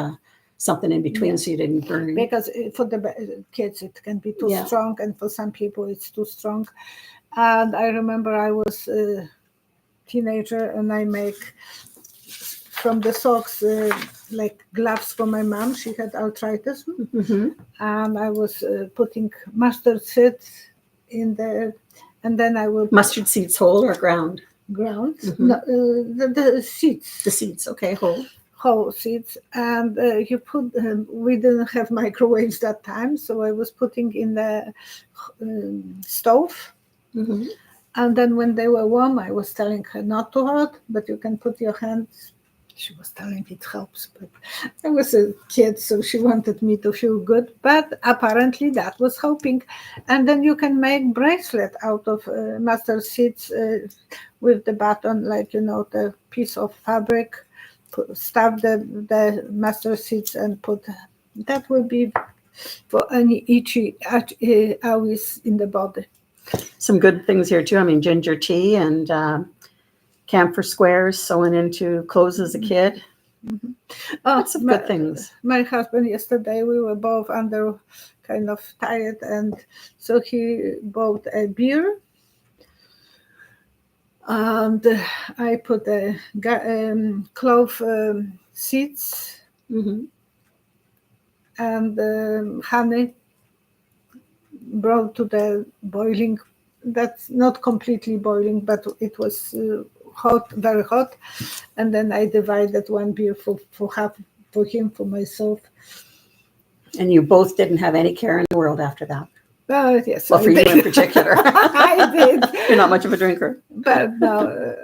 something in between so you didn't burn. Because for the kids, it can be too strong, and for some people, it's too strong. And I remember I was a teenager, and I make from the socks like gloves for my mom. She had arthritis, and I was putting mustard seeds in there, and then I would mustard seeds whole or ground? ground, Mhm. no, the seeds. The seeds, okay, Whole seeds, and you put. We didn't have microwaves that time, so I was putting in the stove, Mhm. and then when they were warm, I was telling her not too hot, but you can put your hands. She was telling it helps, but I was a kid, so she wanted me to feel good. But apparently that was helping, and then you can make bracelet out of mustard seeds with the button, like the piece of fabric. Stuff the mustard seeds and put. That will be for any itchy areas in the body. Some good things here too. I mean, ginger tea and camphor squares, sewing into clothes as a kid. Mm-hmm. Lots of good things. My husband yesterday, we were both under kind of tired, and so he bought a beer, and I put a clove seeds Mhm. and honey, brought to the boiling. That's not completely boiling, but it was hot, very hot. And then I divided one beer for half, for him, for myself. And you both didn't have any care in the world after that. Yes, Well, I for you did. in particular. I did. You're not much of a drinker. But no,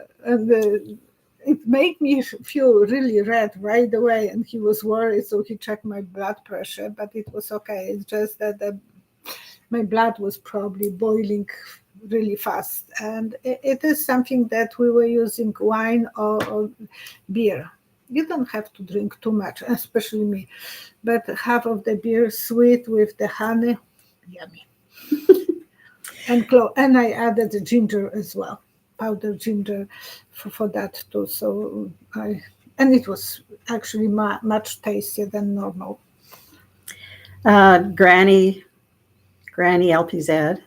it made me feel really red right away, and he was worried, so he checked my blood pressure, but it was okay. It's just that my blood was probably boiling really fast, and it is something that we were using wine or beer. You don't have to drink too much, especially me, but half of the beer sweet with the honey, yummy. And I added the ginger as well, powdered ginger for that too. So and it was actually much tastier than normal. Granny LPZ.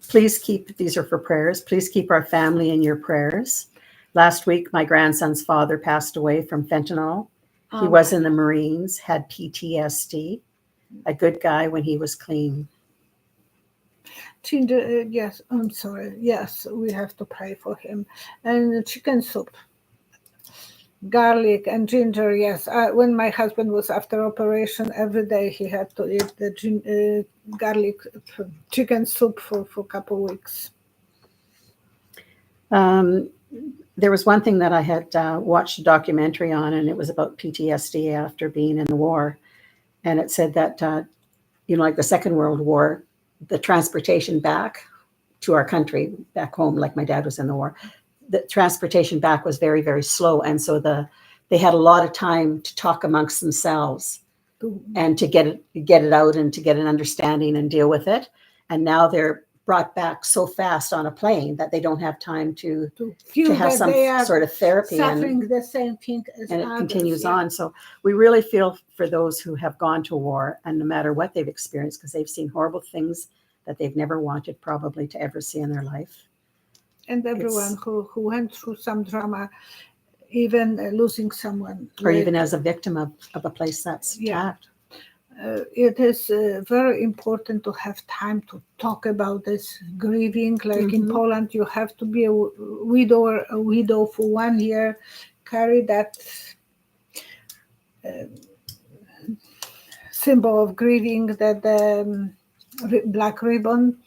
Please keep, these are for prayers, please keep our family in your prayers. Last week, my grandson's father passed away from fentanyl. He was in the Marines, had PTSD, a good guy when he was clean. Ginger, yes, I'm sorry. Yes, we have to pray for him. And chicken soup, garlic and ginger, yes. When my husband was after operation, every day he had to eat the garlic chicken soup for a couple of weeks. There was one thing that I had watched a documentary on, and it was about PTSD after being in the war. And it said that, like the Second World War, the transportation back to our country, back home, like my dad was in the war, the transportation back was very, very slow. And so they had a lot of time to talk amongst themselves and to get it out and to get an understanding and deal with it. And now they're brought back so fast on a plane that they don't have time to have some sort of therapy, suffering the same thing as and it others, continues on. So we really feel for those who have gone to war, and no matter what they've experienced, because they've seen horrible things that they've never wanted probably to ever see in their life. And everyone who went through some drama, even losing someone, or even as a victim of a place that's attacked. It is very important to have time to talk about this grieving. Like in Poland, you have to be a widow for 1 year, carry that symbol of grieving, that black ribbon,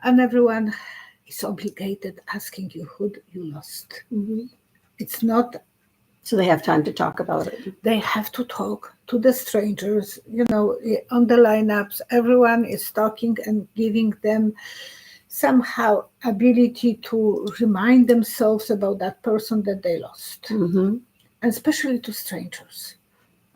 and everyone is obligated asking you who you lost. It's not. So they have time to talk about it. They have to talk to the strangers, on the lineups. Everyone is talking and giving them somehow ability to remind themselves about that person that they lost, and especially to strangers.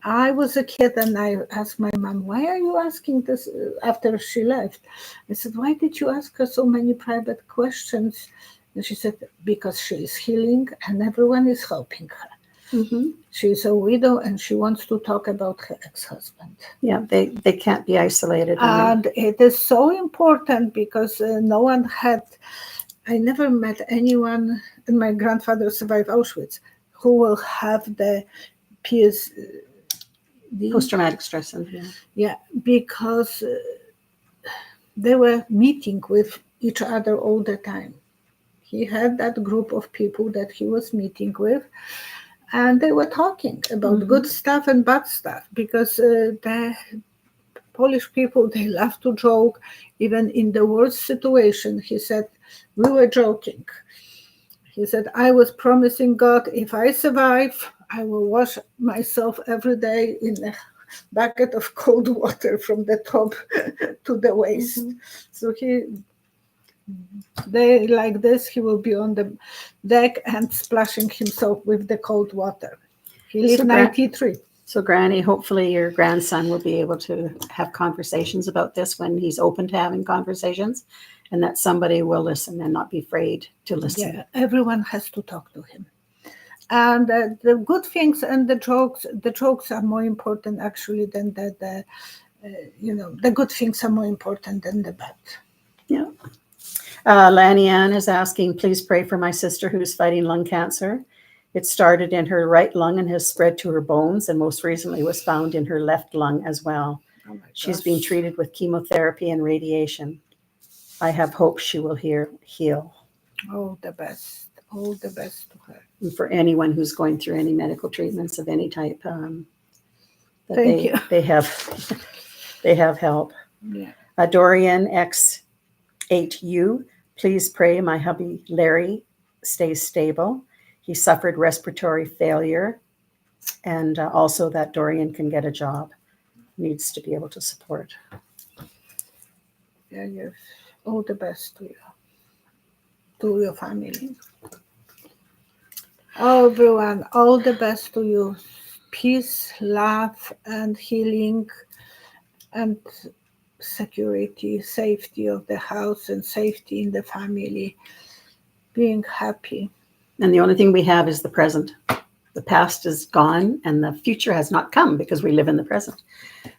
I was a kid and I asked my mom, why are you asking this after she left? I said, why did you ask her so many private questions? And she said, because she is healing and everyone is helping her. She's a widow and she wants to talk about her ex-husband. Yeah, they can't be isolated. And it is so important because no one had, I never met anyone, and my grandfather survived Auschwitz, who will have the post-traumatic stress syndrome. Yeah, because they were meeting with each other all the time. he had that group of people that he was meeting with, and they were talking about good stuff and bad stuff, because the Polish people, they love to joke. Even in the worst situation, he said, we were joking. He said, I was promising God, if I survive, I will wash myself every day in a bucket of cold water from the top to the waist. So they like this, he will be on the deck and splashing himself with the cold water. He lived 93. So Granny, hopefully your grandson will be able to have conversations about this when he's open to having conversations, and that somebody will listen and not be afraid to listen. Yeah, everyone has to talk to him. And the good things and the jokes are more important actually than the good things are more important than the bad. Yeah. Lanny Ann is asking, please pray for my sister who's fighting lung cancer. It started in her right lung and has spread to her bones, and most recently was found in her left lung as well. Oh my She's gosh. being treated with chemotherapy and radiation. I have hope she will heal. All the best. All the best to her. And for anyone who's going through any medical treatments of any type, Thank you. they have help. Yeah. Dorian X8U, please pray my hubby Larry stays stable. He suffered respiratory failure, and also that Dorian can get a job. Needs to be able to support. Yeah, yes. All the best to you, to your family. Oh, everyone, all the best to you. Peace, love, and healing, and security, safety of the house, and safety in the family. Being happy. And the only thing we have is the present. The past is gone and the future has not come because we live in the present.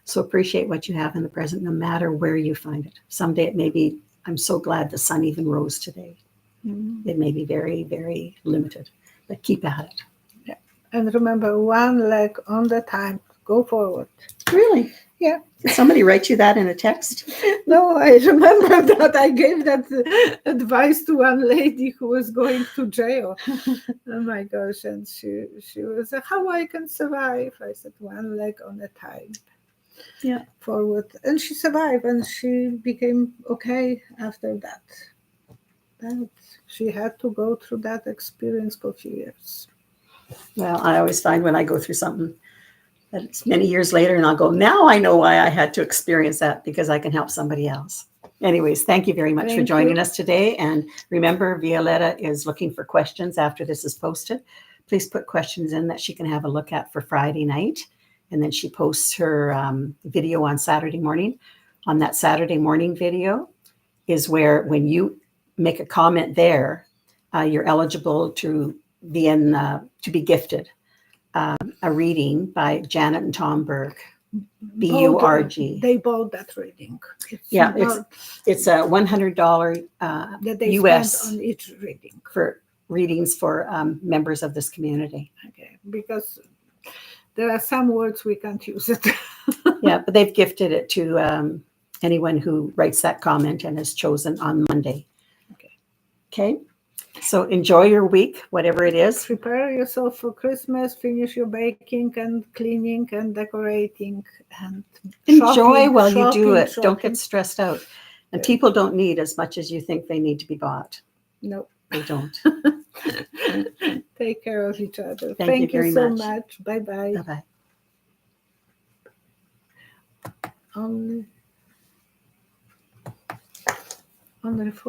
So appreciate what you have in the present, no matter where you find it. Someday it may be, I'm so glad the sun even rose today. It may be very, very limited, but keep at it. Yeah. And remember, one leg on the time, go forward. Really? Yeah. Did somebody write you that in a text? No, I remember that I gave that advice to one lady who was going to jail. Oh my gosh, and she was like, how I can survive? I said, one leg on a time. Yeah. Forward. And she survived, and she became okay after that. But she had to go through that experience for a few years. Well, I always find when I go through something that it's many years later and I'll go, now I know why I had to experience that, because I can help somebody else. Anyways, thank you very much for joining us today. And remember, Violetta is looking for questions after this is posted. Please put questions in that she can have a look at for Friday night. And then she posts her video on Saturday morning. On that Saturday morning video is where, when you make a comment there, you're eligible to be gifted a reading by Janet and Tom Burke, B-U-R-G. They bought that reading. It's a $100 that they US spent on each reading for readings for members of this community. Okay, because there are some words we can't use it. Yeah, but they've gifted it to anyone who writes that comment and is chosen on Monday. Okay. So enjoy your week, whatever it is. Prepare yourself for Christmas, finish your baking and cleaning and decorating, and enjoy while you do it. Don't get stressed out. And people don't need as much as you think they need to be bought. No, they don't. Take care of each other. Thank you so much. Bye-bye. Bye-bye. On the